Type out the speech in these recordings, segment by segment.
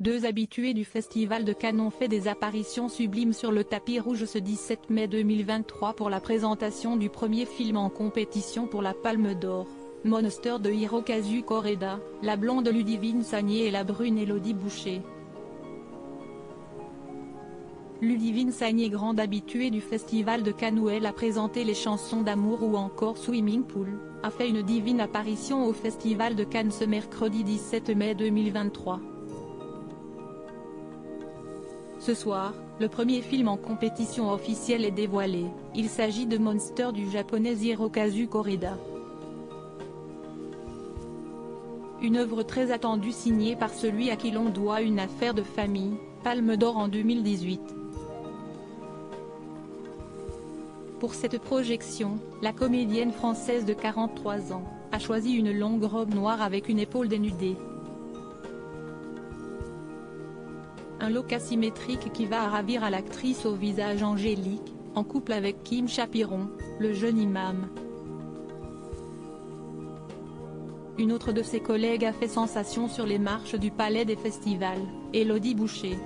Deux habitués du Festival de Cannes ont fait des apparitions sublimes sur le tapis rouge ce 17 mai 2023 pour la présentation du premier film en compétition pour la Palme d'Or, Monster de Hirokazu Koreda, la blonde Ludivine Sagnier et la brune Élodie Boucher. Ludivine Sagnier, grande habituée du Festival de Cannes où elle a présenté les chansons d'amour ou encore Swimming Pool, a fait une divine apparition au Festival de Cannes ce mercredi 17 mai 2023. Ce soir, le premier film en compétition officielle est dévoilé, il s'agit de Monster du japonais Hirokazu Koreda. Une œuvre très attendue signée par celui à qui l'on doit Une affaire de famille, Palme d'Or en 2018. Pour cette projection, la comédienne française de 43 ans, a choisi une longue robe noire avec une épaule dénudée. Un look asymétrique qui va ravir à l'actrice au visage angélique, en couple avec Kim Chapiron, le jeune imam. Une autre de ses collègues a fait sensation sur les marches du Palais des Festivals, Élodie Boucher.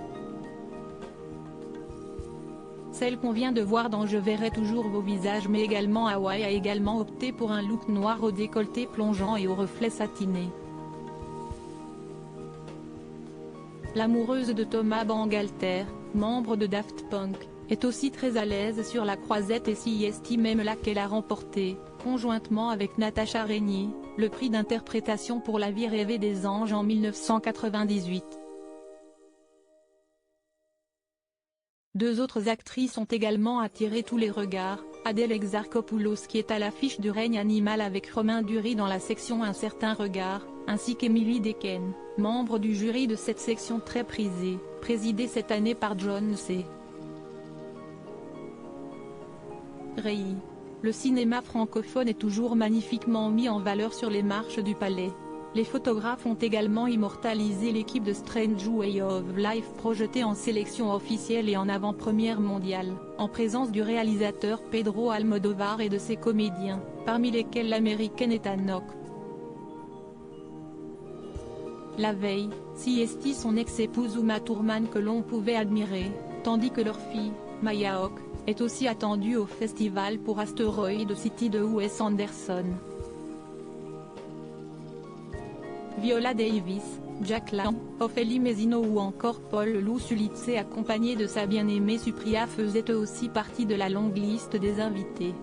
Celle qu'on vient de voir dans Je verrai toujours vos visages mais également Hawaii a également opté pour un look noir au décolleté plongeant et aux reflets satinés. L'amoureuse de Thomas Bangalter, membre de Daft Punk, est aussi très à l'aise sur la croisette et s'y estime même là qu'elle a remporté, conjointement avec Natacha Régnier, le prix d'interprétation pour La vie rêvée des anges en 1998. Deux autres actrices ont également attiré tous les regards, Adèle Exarchopoulos qui est à l'affiche du règne animal avec Romain Duris dans la section Un certain regard, ainsi qu'Emily Dequesne, membre du jury de cette section très prisée, présidée cette année par John C. Reilly. Le cinéma francophone est toujours magnifiquement mis en valeur sur les marches du palais. Les photographes ont également immortalisé l'équipe de Strange Way of Life projetée en sélection officielle et en avant-première mondiale, en présence du réalisateur Pedro Almodóvar et de ses comédiens, parmi lesquels l'américaine Ethan Hawke. La veille, Siesti son ex-épouse Uma Thurman que l'on pouvait admirer, tandis que leur fille, Maya Hawke, est aussi attendue au festival pour Asteroid City de Wes Anderson. Viola Davis, Jack Lang, Ophélie Mezino ou encore Paul Lelouch Sulitze accompagné de sa bien-aimée Supriya faisaient eux aussi partie de la longue liste des invités.